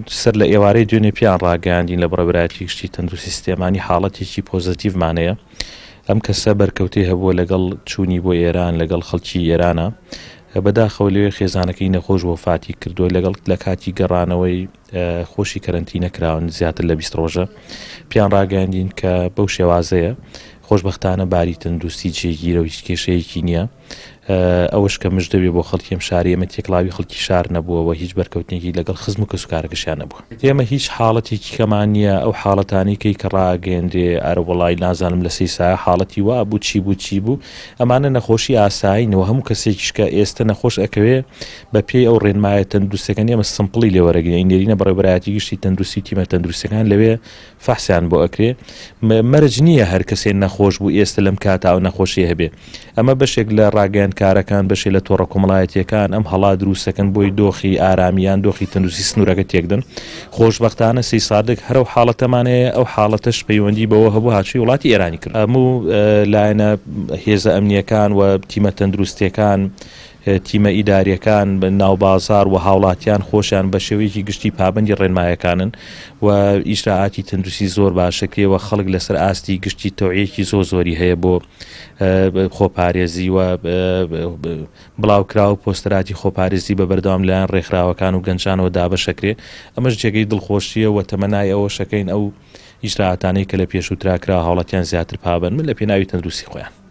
سەر لە ئێوارەی دوێنێ پیان ڕاگەاندین لە بەڕێوەبەرایەتی گشتی تەندروستی سیستێمانی حاڵەتێکی پۆزتیڤمانەیە. ئەم کەسە بەرکەوتەی هەبووە لەگەڵ چوونی بۆ ئێران لەگەڵ خەڵکی ئێرانە، بەداخەوە لەوێ خێزانەکەی نەخۆش وفاتی کردووە لەگەڵ لە کاتی گەڕانەوەی خۆشی کەرەنتی نەکراون زیاتر لە 20 ڕۆژە. پیان ڕاگەاندین کە بەو شێوازەیە خۆشبەختانە باری تەندروستی جێگیرە و هیچ کێشەیەکی نییە. ئەوەش کە مژ دەبێ بۆ خەڵکیم شاری ئەمە تێکڵاوی خەڵکی شار نەبووەوە، هیچ بەرکەوتنێکی لەگەڵ خزم و کەسوکارەکەشیان نەبووە. ئێمە هیچ حاڵەتێکی کەمان نییە. ئەو حاڵەتانەی کە ڕاگەێنرێ ئەرە وەڵای نازانم لە سەی سایە حاڵەتی وا بوو چی بوو ئەمانە نەخۆشی ئاسایینەوە. هەموو کەسێکیش کە ئێستا نەخۆش ئەکەوێ بە پێی ئەو ڕێنمایە تەندروستەکان ئێمە سمپڵی لێوەرەگرین نێرینە بەڕێوەبەرایەتی گشتی تەندروستی تیمە تەندروستەکان لەوێ فەحسیان بۆ ئەکرێ. مەرج نییە هەر کەسێ نەخۆش بوو ئێستا لەم کاتا ئەو نەخۆشیە هەبێ. ئەمە بەشێک لە ڕاگەیاندکارەکان بەشێ لە تۆڕە کۆمەڵایەتیەکان ئەم هەڵا دروستەکەن بۆی دۆخی ئارامیان دۆخی تەندروستی سنوورەکە تێکدن. خۆشبەختانە سی سادق هەرو حاڵەتەمانەیە ئەو حاڵەتەش پەیوەندی بەوە هەبوو هاتووی وڵاتی ئێرانی کرد. هەموو لایەنە هێزە ئەمنیەکان و تیمە تەندروستیەکان تیمە ئیداریەکان ناوبازار و هاوڵاتیان خۆشیان بە شێوەیەکی گشتی پابندی ڕێنمایەکانن و ئیشراعاتی تەندروستی زۆر باشەکرێەوە. خەڵک لەسەر ئاستی گشتی تەوعیەکی زۆری هەیە بۆ خۆپارێزی و بڵاوکراوە پۆستەراتی خۆپارێزی بە بەردەوام لایەن ڕێکخراوەکان و گەنجانەوە دابەشەکرێ. ئەمەش جێگەی دڵخۆشیە و تەمەنای ئەوە شەکەین ئەو ئیشراعاتانەی کە لە پێشووتراکرا هاوڵاتیان زیاتر پابند من لە پێناوی تەندروستی خۆیان.